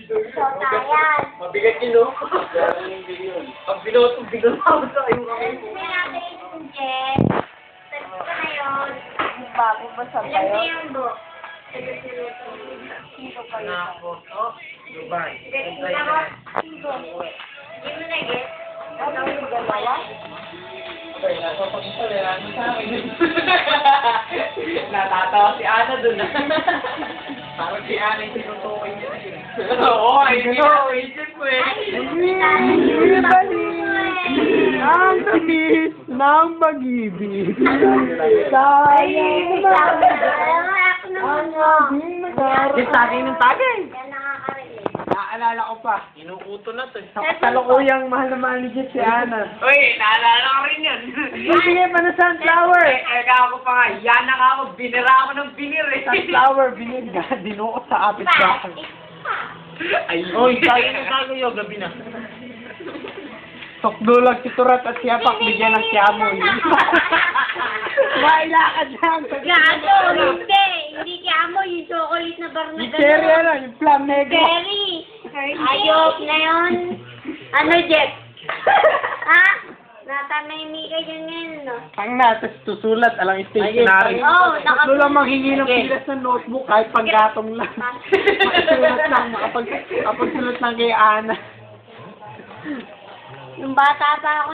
Ayan. Mabigat yun, no? Ang bigot ako sa iyo kami. Hindi natin yung Jet. Sabi ko na yun. Bago ba sa Alam ko bayo? yung book. Sabi ko na Sino kayo? Nako. Oh, Dubai. Hindi mo na-get? Ano yung dalawa? Okay, napapag-isalayan mo sa akin. Natatawa si Ana dun. Parang si Ana yung sinutukoy niya na yun. Oo, ay hindi ko isip ko eh. Ang tamis ng pag-ibig. Sayang na ang ating nakaraan. Tagay ng tagay. Yan nakakarinig. Naalala ko pa. Inuuto na to. Sa kasalukuyang mahal na mahal ni Jet si Ana. Uy, naalala ko rin yun. Bibigay pa ng sunflower. Eka ako pa nga, yan na nga ako, binira ako ng binir eh. Sunflower, binigay. Dinuot sa apit bahay. Ay, oy, tayo na tayo yung gabi na. Tukdulag si Turat at si Apak, bigyan ng siyamoy. Mailakad lang. Gago, hindi. Hindi kaya mo yung chocolate na bar na Yung cherry ano, yung plum negro. Berry. Ayok na yun. Ano, Jet? Ha? Natamay ka dyan ngayon, no? Ang natas susulat, alang stationery. Oo, Tatlo lang manghingi ng pilas ng notebook kahit panggatong lang. Makasulat lang, makapagsulat lang kay Ana. Nung bata pa ako,